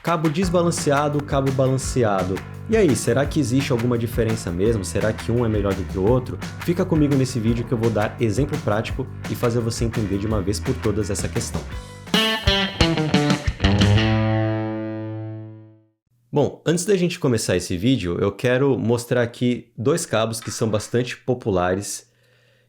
Cabo desbalanceado, cabo balanceado. E aí, será que existe alguma diferença mesmo? Será que um é melhor do que o outro? Fica comigo nesse vídeo que eu vou dar exemplo prático e fazer você entender de uma vez por todas essa questão. Bom, antes da gente começar esse vídeo, eu quero mostrar aqui dois cabos que são bastante populares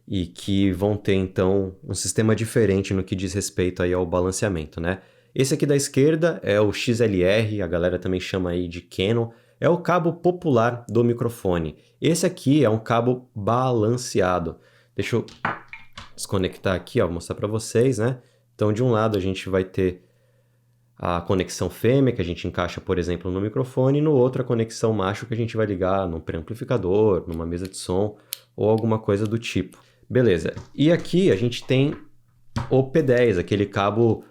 e que vão ter, então, um sistema diferente no que diz respeito aí ao balanceamento, né? Esse aqui da esquerda é o XLR, a galera também chama aí de Canon, é o cabo popular do microfone. Esse aqui é um cabo balanceado. Deixa eu desconectar aqui, ó, vou mostrar para vocês, né? Então, de um lado a gente vai ter a conexão fêmea, que a gente encaixa, por exemplo, no microfone, e no outro a conexão macho, que a gente vai ligar num pré-amplificador, numa mesa de som ou alguma coisa do tipo. Beleza. E aqui a gente tem o P10, aquele cabo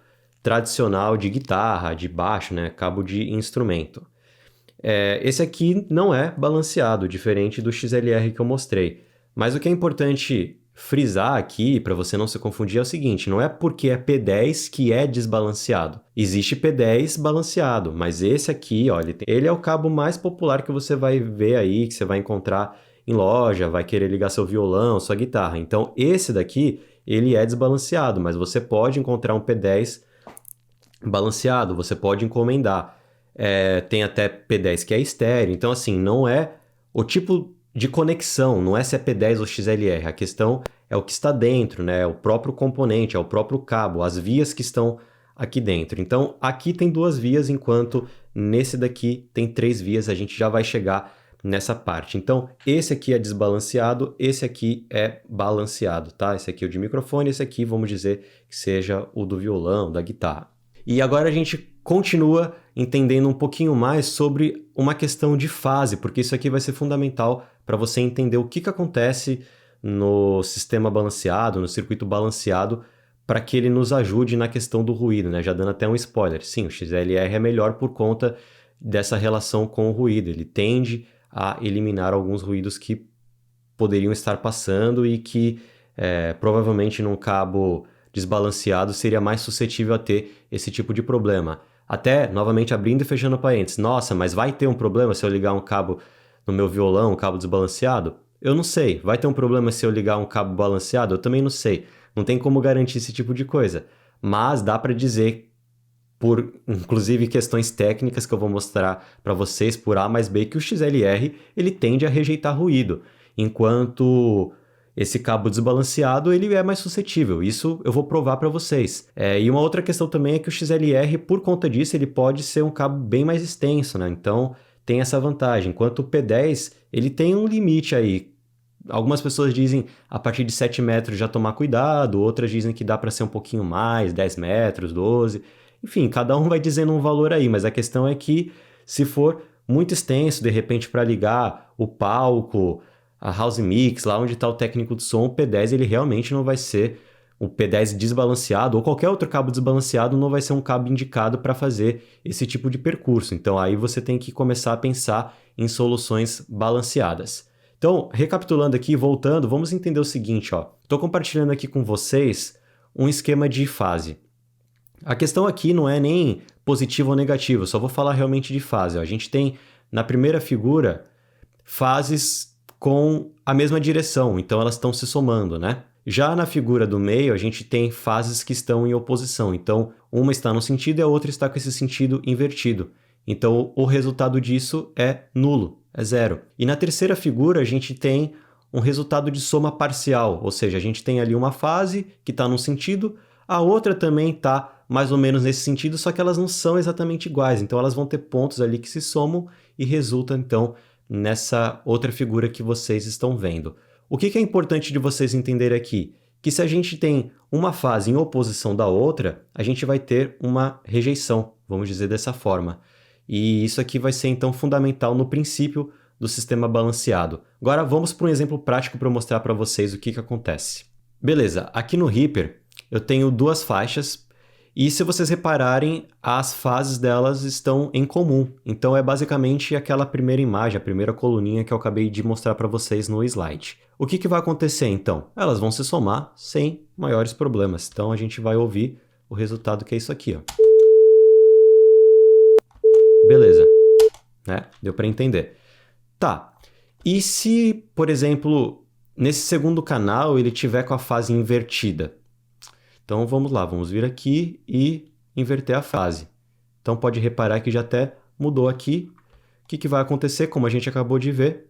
tradicional de guitarra, de baixo, né? Cabo de instrumento. Esse aqui não é balanceado, diferente do XLR que eu mostrei. Mas o que é importante frisar aqui, para você não se confundir, é o seguinte: não é porque é P10 que é desbalanceado. Existe P10 balanceado, mas esse aqui, ó, ele é o cabo mais popular que você vai ver aí, que você vai encontrar em loja, vai querer ligar seu violão, sua guitarra. Então, esse daqui, ele é desbalanceado, mas você pode encontrar um P10 balanceado, você pode encomendar. Tem até P10 que é estéreo, então assim, não é o tipo de conexão, não é se é P10 ou XLR, a questão é o que está dentro, né? É o próprio componente, é o próprio cabo, as vias que estão aqui dentro. Então aqui tem duas vias, enquanto nesse daqui tem 3 vias, a gente já vai chegar nessa parte. Então esse aqui é desbalanceado, esse aqui é balanceado, tá? Esse aqui é o de microfone, esse aqui vamos dizer que seja o do violão, da guitarra. E agora a gente continua entendendo um pouquinho mais sobre uma questão de fase, porque isso aqui vai ser fundamental para você entender o que acontece no sistema balanceado, no circuito balanceado, para que ele nos ajude na questão do ruído, né? Já dando até um spoiler. Sim, o XLR é melhor por conta dessa relação com o ruído. Ele tende a eliminar alguns ruídos que poderiam estar passando e que provavelmente num cabo desbalanceado seria mais suscetível a ter esse tipo de problema. Até, novamente abrindo e fechando parênteses, nossa, mas vai ter um problema se eu ligar um cabo no meu violão, um cabo desbalanceado? Eu não sei. Vai ter um problema se eu ligar um cabo balanceado? Eu também não sei. Não tem como garantir esse tipo de coisa. Mas dá para dizer, por inclusive questões técnicas que eu vou mostrar para vocês por A mais B, que o XLR ele tende a rejeitar ruído, enquanto esse cabo desbalanceado ele é mais suscetível. Isso eu vou provar para vocês. E uma outra questão também é que o XLR, por conta disso, ele pode ser um cabo bem mais extenso, né? Então tem essa vantagem. Enquanto o P10 ele tem um limite aí. Algumas pessoas dizem a partir de 7 metros já tomar cuidado, outras dizem que dá para ser um pouquinho mais, 10 metros, 12. Enfim, cada um vai dizendo um valor aí, mas a questão é que se for muito extenso, de repente para ligar o palco, a house mix, lá onde está o técnico de som, o P10 ele realmente não vai ser o P10 desbalanceado, ou qualquer outro cabo desbalanceado não vai ser um cabo indicado para fazer esse tipo de percurso. Então aí você tem que começar a pensar em soluções balanceadas. Então, recapitulando aqui, voltando, vamos entender o seguinte, ó. Estou compartilhando aqui com vocês um esquema de fase. A questão aqui não é nem positivo ou negativo, só vou falar realmente de fase. Ó. A gente tem na primeira figura fases com a mesma direção, então elas estão se somando, né? Já na figura do meio, a gente tem fases que estão em oposição, então uma está num sentido e a outra está com esse sentido invertido. Então o resultado disso é nulo, é zero. E na terceira figura, a gente tem um resultado de soma parcial, ou seja, a gente tem ali uma fase que está num sentido, a outra também está mais ou menos nesse sentido, só que elas não são exatamente iguais, então elas vão ter pontos ali que se somam e resulta então nessa outra figura que vocês estão vendo. O que é importante de vocês entenderem aqui? Que se a gente tem uma fase em oposição da outra, a gente vai ter uma rejeição, vamos dizer dessa forma. E isso aqui vai ser então fundamental no princípio do sistema balanceado. Agora vamos para um exemplo prático para mostrar para vocês o que acontece. Beleza, aqui no Reaper eu tenho 2 faixas. E se vocês repararem, as fases delas estão em comum. Então é basicamente aquela primeira imagem, a primeira coluninha que eu acabei de mostrar para vocês no slide. O que vai acontecer então? Elas vão se somar sem maiores problemas. Então a gente vai ouvir o resultado que é isso aqui, ó. né? Deu para entender. Tá, e se, por exemplo, nesse segundo canal ele tiver com a fase invertida? Então vamos lá, vamos vir aqui e inverter a fase. Então pode reparar que já até mudou aqui. O que vai acontecer? Como a gente acabou de ver,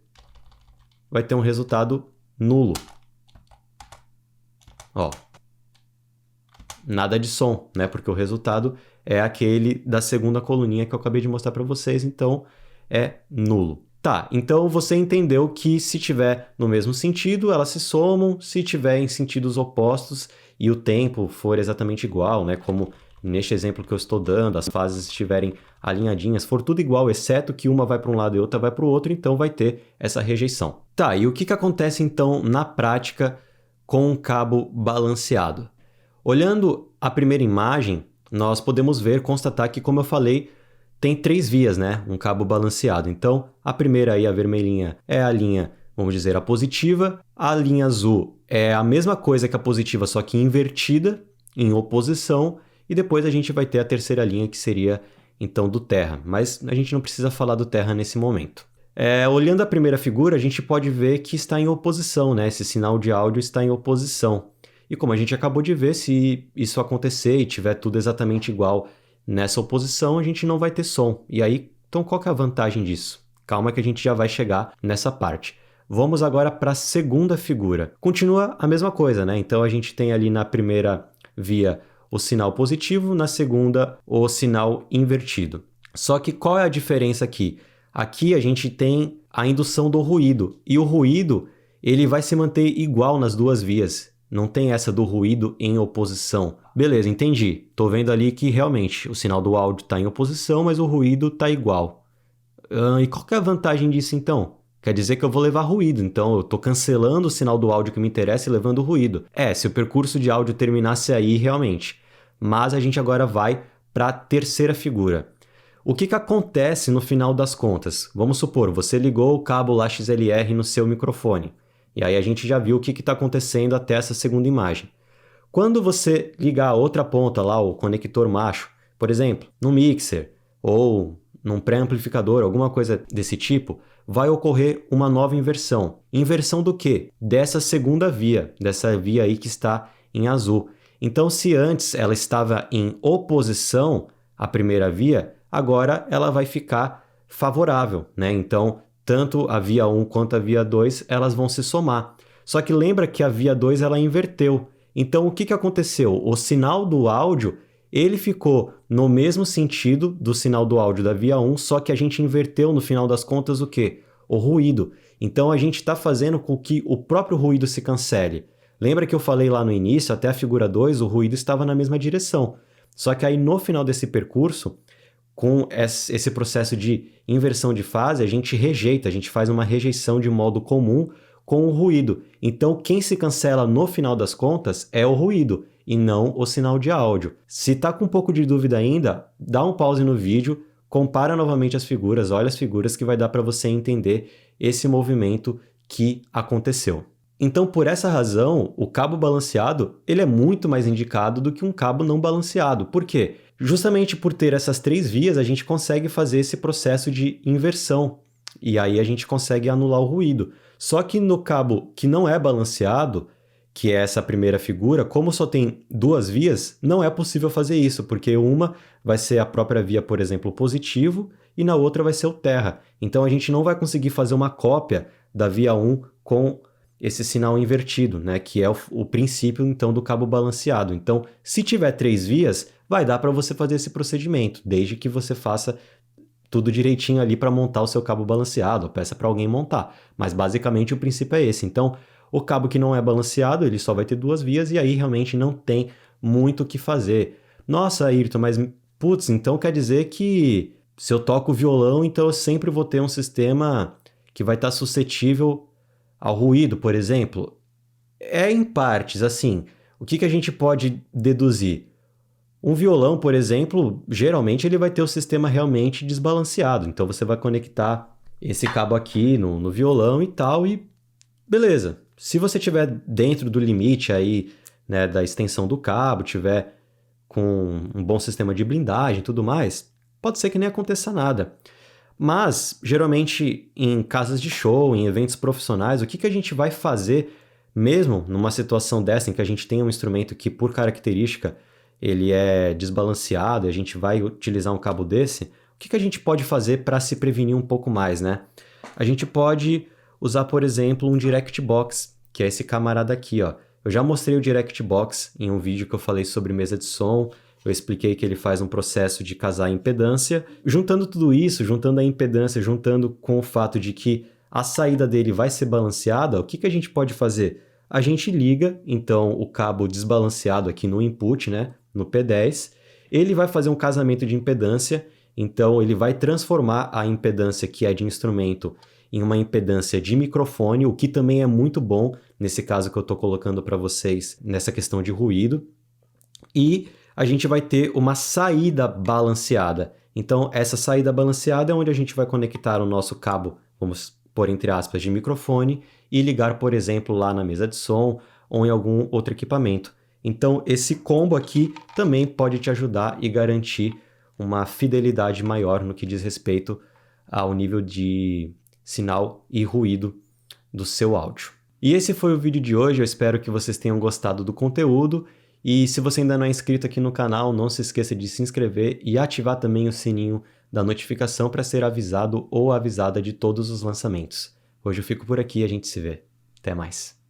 vai ter um resultado nulo. Ó, nada de som, né? Porque o resultado é aquele da segunda coluninha que eu acabei de mostrar para vocês, então é nulo. Tá, então você entendeu que se tiver no mesmo sentido, elas se somam, se tiver em sentidos opostos e o tempo for exatamente igual, né? Como neste exemplo que eu estou dando, as fases estiverem alinhadinhas, for tudo igual, exceto que uma vai para um lado e outra vai para o outro, então vai ter essa rejeição. Tá, e o que acontece então na prática com um cabo balanceado? Olhando a primeira imagem, nós podemos ver, constatar que, como eu falei, tem 3 vias, né? Um cabo balanceado. Então, a primeira aí, a vermelhinha, é a linha, vamos dizer, a positiva. A linha azul é a mesma coisa que a positiva, só que invertida, em oposição. E depois a gente vai ter a terceira linha, que seria, então, do terra. Mas a gente não precisa falar do terra nesse momento. Olhando a primeira figura, a gente pode ver que está em oposição, né? Esse sinal de áudio está em oposição. E como a gente acabou de ver, se isso acontecer e tiver tudo exatamente igual nessa oposição, a gente não vai ter som. E aí, então qual que é a vantagem disso? Calma que a gente já vai chegar nessa parte. Vamos agora para a segunda figura. Continua a mesma coisa, né? Então a gente tem ali na primeira via o sinal positivo, na segunda o sinal invertido. Só que qual é a diferença aqui? Aqui a gente tem a indução do ruído. E o ruído, ele vai se manter igual nas duas vias. Não tem essa do ruído em oposição. Beleza, entendi. Tô vendo ali que realmente o sinal do áudio está em oposição, mas o ruído está igual. E qual que é a vantagem disso então? Quer dizer que eu vou levar ruído, então eu estou cancelando o sinal do áudio que me interessa e levando ruído. Se o percurso de áudio terminasse aí realmente. Mas a gente agora vai para a terceira figura. O que acontece no final das contas? Vamos supor, você ligou o cabo lá XLR no seu microfone. E aí a gente já viu o que está acontecendo até essa segunda imagem. Quando você ligar a outra ponta lá, o conector macho, por exemplo, no mixer ou num pré-amplificador, alguma coisa desse tipo, vai ocorrer uma nova inversão. Inversão do quê? Dessa segunda via, dessa via aí que está em azul. Então, se antes ela estava em oposição à primeira via, agora ela vai ficar favorável, né? Então, tanto a via 1 quanto a via 2, elas vão se somar. Só que lembra que a via 2 ela inverteu. Então, o que aconteceu? O sinal do áudio, ele ficou no mesmo sentido do sinal do áudio da via 1, só que a gente inverteu no final das contas o quê? O ruído. Então, a gente está fazendo com que o próprio ruído se cancele. Lembra que eu falei lá no início, até a figura 2, o ruído estava na mesma direção. Só que aí no final desse percurso, com esse processo de inversão de fase, a gente rejeita, a gente faz uma rejeição de modo comum com o ruído. Então, quem se cancela no final das contas é o ruído e não o sinal de áudio. Se está com um pouco de dúvida ainda, dá um pause no vídeo, compara novamente as figuras, olha as figuras que vai dar para você entender esse movimento que aconteceu. Então, por essa razão, o cabo balanceado ele é muito mais indicado do que um cabo não balanceado. Por quê? Justamente por ter essas 3 vias, a gente consegue fazer esse processo de inversão. E aí a gente consegue anular o ruído. Só que no cabo que não é balanceado, que é essa primeira figura, como só tem 2 vias, não é possível fazer isso, porque uma vai ser a própria via, por exemplo, positivo, e na outra vai ser o terra. Então a gente não vai conseguir fazer uma cópia da via 1 com esse sinal invertido, né, que é o princípio então do cabo balanceado. Então, se tiver 3 vias, vai dar para você fazer esse procedimento, desde que você faça tudo direitinho ali para montar o seu cabo balanceado, ou peça para alguém montar. Mas basicamente o princípio é esse. Então, o cabo que não é balanceado, ele só vai ter 2 vias e aí realmente não tem muito o que fazer. Nossa, Ayrton, mas putz, então quer dizer que se eu toco violão, então eu sempre vou ter um sistema que vai estar suscetível ao ruído, por exemplo? Em partes, assim. O que a gente pode deduzir? Um violão, por exemplo, geralmente ele vai ter o sistema realmente desbalanceado. Então você vai conectar esse cabo aqui no violão e tal, e beleza. Se você estiver dentro do limite aí, né, da extensão do cabo, tiver com um bom sistema de blindagem e tudo mais, pode ser que nem aconteça nada. Mas, geralmente, em casas de show, em eventos profissionais, o que a gente vai fazer mesmo numa situação dessa em que a gente tem um instrumento que, por característica, ele é desbalanceado e a gente vai utilizar um cabo desse, o que a gente pode fazer para se prevenir um pouco mais, né? A gente pode usar, por exemplo, um Direct Box, que é esse camarada aqui, ó. Eu já mostrei o Direct Box em um vídeo que eu falei sobre mesa de som. Eu expliquei que ele faz um processo de casar a impedância. Juntando tudo isso, juntando a impedância, juntando com o fato de que a saída dele vai ser balanceada, o que a gente pode fazer? A gente liga, então, o cabo desbalanceado aqui no input, né, no P10. Ele vai fazer um casamento de impedância, então ele vai transformar a impedância que é de instrumento em uma impedância de microfone, o que também é muito bom nesse caso que eu estou colocando para vocês nessa questão de ruído. E a gente vai ter uma saída balanceada. Então, essa saída balanceada é onde a gente vai conectar o nosso cabo, vamos pôr entre aspas, de microfone e ligar, por exemplo, lá na mesa de som ou em algum outro equipamento. Então, esse combo aqui também pode te ajudar e garantir uma fidelidade maior no que diz respeito ao nível de sinal e ruído do seu áudio. E esse foi o vídeo de hoje, eu espero que vocês tenham gostado do conteúdo. E se você ainda não é inscrito aqui no canal, não se esqueça de se inscrever e ativar também o sininho da notificação para ser avisado ou avisada de todos os lançamentos. Hoje eu fico por aqui e a gente se vê. Até mais.